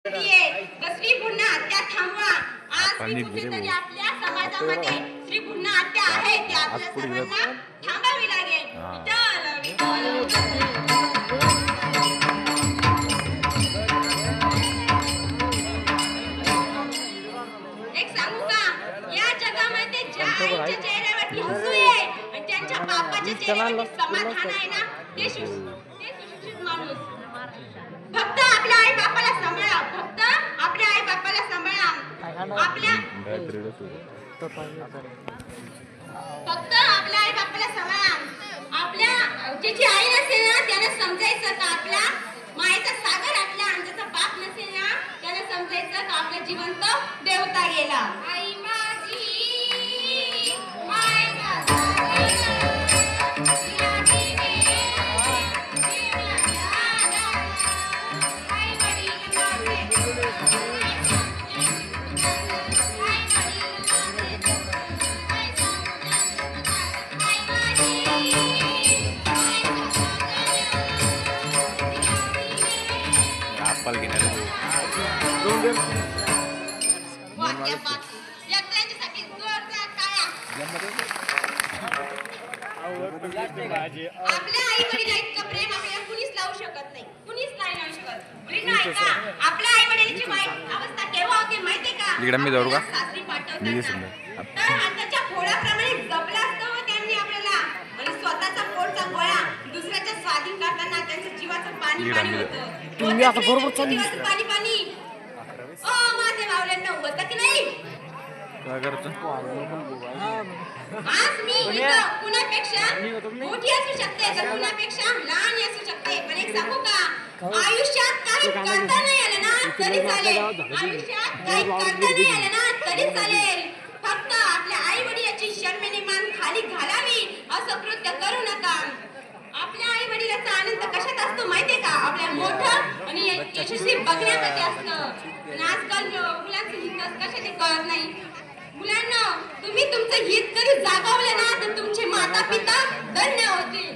स्त्री भ्रूण हत्या थांबवा. आज मी कुठेतरी आपल्या समाजामध्ये स्त्री भ्रूण हत्या आहे ती आपल्या सर्वांना थांबावी लागेल. एक सांगू का, या जगामध्ये ज्या आईच्या चेहऱ्यावरती हसू आहे आणि त्यांच्या बापाच्या चेहऱ्यावरती समाधान आहे ना, ते सुशिक्षित माणूस. फक्त आपल्या आई बापाला सांभाळा, फक्त आपल्या आई बापाला सांभाळा. फक्त आपल्या आई बापाला सांभाळा. आपल्या ज्याची आई नसेल ना त्याने समजायचं का आपल्या मायेचा सागर आपल्या आणि ज्याचा बाप नसेल ना त्याने समजायचं का आपल्या जिवंत देवता गेला. आई माझी आपल्या आई वडिलांचं इतकं प्रेम आपल्याला कुणीच लावू शकत नाही, कुणीच नाही लावू शकत. आपल्या आई वडिलांची अवस्था केव्हा होती माहितीये का? सासरी पाठवतात तर आताच्या फोडाप्रमाणे जपलं असतं त्यांनी आपल्याला. आणि स्वतःचा पोटचा गोळा दुसऱ्याच्या स्वाधीन करताना त्यांच्या जीवाचं पाणी पाणी होतं. जीवाचं पाणी पाणी. माझ्या भावल्यांना होतं की नाही? आज मी इथं कुणापेक्षा मोठी असू शकते तर कुणापेक्षा लहान असू शकते, पण एक सांगू का, आयुष्यात काही करता नाही आलं ना तरी चालेल. आयुष्यात काही करता नाही आलं ना तरी चालेल. फक्त आपल्या आई वडिलांची शर्मेने मान खाली घालावी असं कृत्य करू नका. आपल्या आई वडिलांचा आनंद कशात असतो माहितीये का? आपल्या मोठं आणि यशस्वी बघण्यामध्ये असतं. आणि आजकाल मुलांचं हित कशा ते कळत नाही. मुलांना तुम्ही तुमचं हित कधी जागवलं ना तर तुमचे माता पिता धन्य होतील.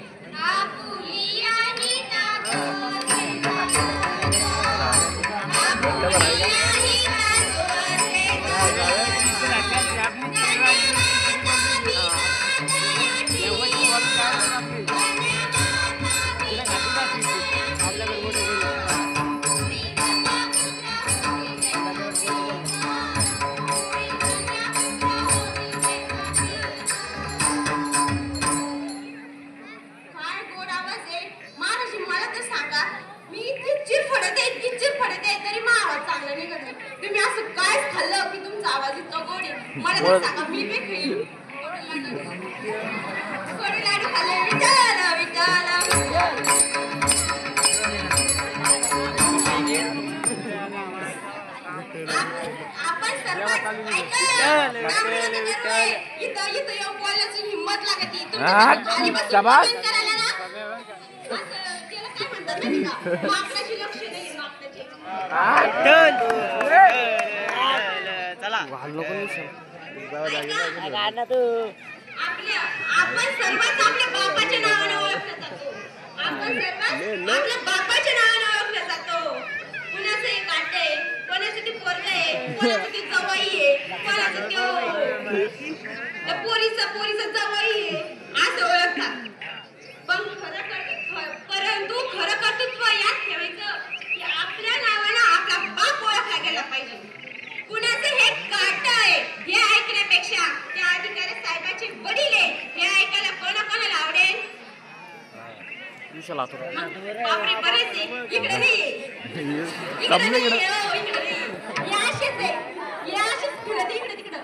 तुम्ही असं काय खाल्लं की तुमचा आवाज इतका गोड आहे? मला तर सांगा, मी बी खाईल. गोड लाडू खाल्ले. विचारा विचारा आपण सर्वात इथं येऊन बोलण्याची हिंमत लागते. खाली बसून करायला ना त्याला काय म्हणतात माहिती का? मापनाची लक्ष नाही, मापनाची. आपण सर्वच आपल्या बापाच्या नावाने ओळखलं जातो. आपण सर्वच आपल्या बापाच्या नावाने ओळखलं जातो. कुणाचं हे काट आहे, कोणाचं ते पोरगं आहे, कोणाचं ते जवाई आहे, कोणाचं ते पोरीचं जवाई आहे असं ओळखतात. पण परंतु खरं कर्तृत्व यात ठेवायचं की आपल्या नावानं आपला बाप ओळखला गेला पाहिजे. कुणाचं हे काट आहे हे ऐकण्यापेक्षा त्या अधिकारी साहेबाचे वडील आहे हे ऐकायला कोणाला आवडेल? बापरे, बरेच आहे. इकडे नाही, इकडे नाही, या असेच आहे, या असेच पुढे इकडे तिकडं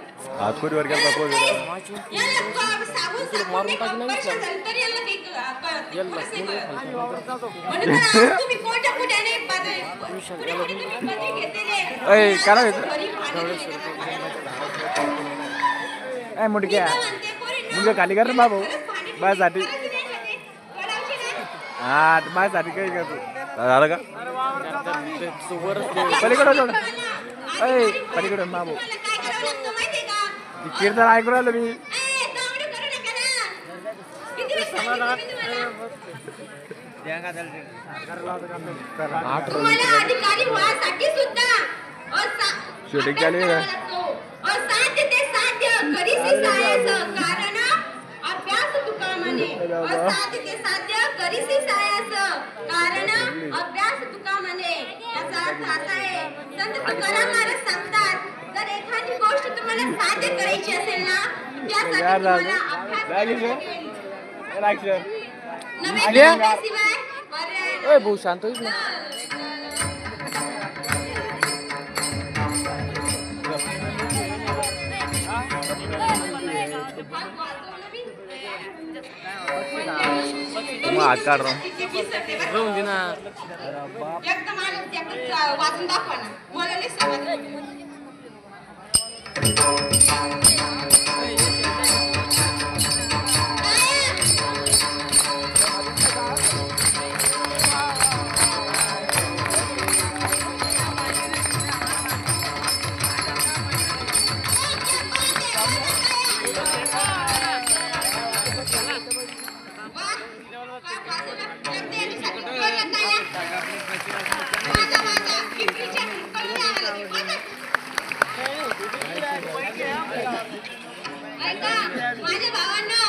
मुझे खाली कर बाबू माझ्यासाठी. हा माझ्यासाठी काही करतो झालं का पलीकडं पलीकडं बाबू कीर्तन ऐकून राहिलो मी. तुम्हाला अधिकारी व्हायसाठी सुद्धा शूटिंग चालू आहे का? असाध्य ते साध्य करीसी सायास कारण अभ्यास तुका म्हणे असाध्य ते साध्य करीसी सायास कारण अभ्यास तुका म्हणे याचा अर्थ असा आहे संत तुकाराम महाराज सांगतात जर एखादी गोष्ट तुम्हाला साध्य करायची असेल ना त्यासाठी तुम्हाला अभ्यास करावा लागेल नवीन अभ्यासाशिवाय पर्याय ओय भाऊ शांत होईस ना. मग हात काढ राव. एकदम वाचून दाखवा ना मला नाही समजलं माझ्या भावांनो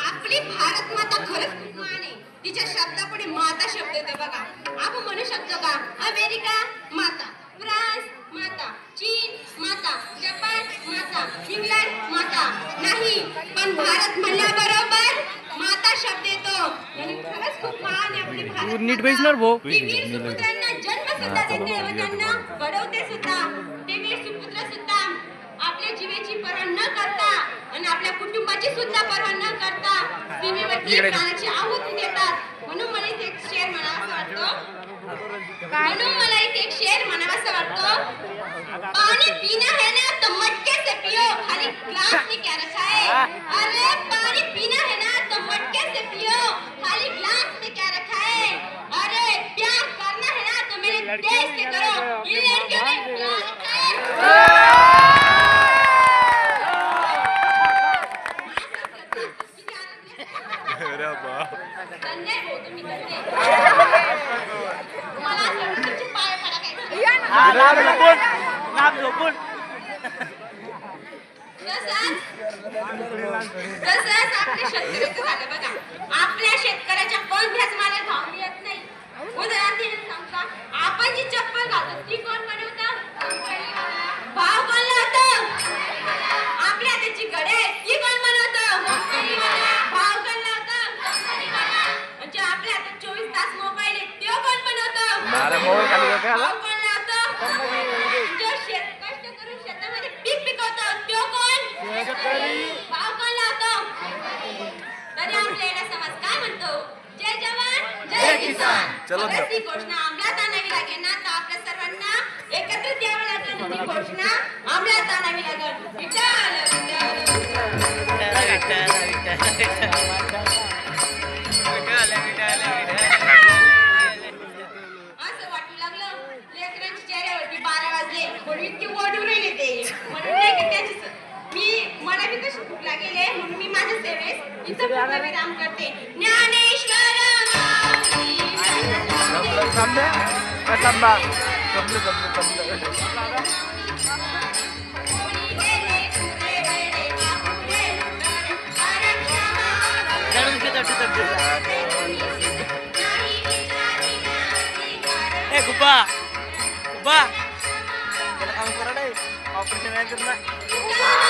आपली भारत माता खरंच खूप महान आहे तिच्या शब्दापुढे माता शब्द येतो बघा आपण म्हणू शकतो का अमेरिका माता फ्रान्स माता चीन माता जपान माता इंग्लंड माता नाही पण भारत म्हणल्याबरोबर माता शब्द येतो म्हणून खरंच खूप महान आहे आपली भारत नीट बैसणार भाऊ. ती वीर सुपुत्रांना जन्म सुद्धा देते व त्यांना घडवते सुद्धा ते वीर सुपुत्र सुद्धा आपल्या जीवाची पर्वा न करता आणि आपल्या कुटुंबाची सुद्धा पर्वा न करता सीमेवरती प्राणाची आहुती देतात म्हणून मला इथे एक शेर म्हणावासा वाटतो पानी पीना है ना तो मटके से पियो खाली ग्लास में क्या रखा है अरे पानी पीना है ना तो मटके से पियो खाली ग्लास में क्या रखा है अरे प्यार करना है ना तो मेरे देश से करो इन लड़कियों ने क्या रखा है आपल्या शेतकऱ्याच्या कोणत्याच मालाला भाव मिळत नाही उदाहरणार्थ सांगता आपण जी चप्पल घालतो ती कोण बनवतं भाव कोण लावतो आपल्या हाताची घडे ती कोण बनवतं भाव कोण लावतं म्हणजे आपल्या हातात 24 तास मोबाईल आहे तो कोण बनवतं भाव कोण लावतं जो कष्ट करून शेतामध्ये पीक पिकवतो तो कोण भाव कोण लावतो तरी आपल्या येणा समाज काय म्हणतो जय जवान जय किसान चलो ही घोषणा अंमलात आणावी लागेल ना तर आपल्या सर्वांना एकत्रित यावं लागेल ही घोषणा अंमलात आणावी लागेल विचार असं वाटू लागलं लेकरांच्या चेहऱ्यावरती 12 वाजले म्हणून इतकी ओढून राहिले ते म्हणून नाही का त्याची मला बी तशी भूक लागेल आहे म्हणून मी माझ्या सेवेस इथं पूर्णविराम करते ज्ञानेश्वर गुब्बा गुब्बा त्याला काम करा ऑपरेशन आहे करणार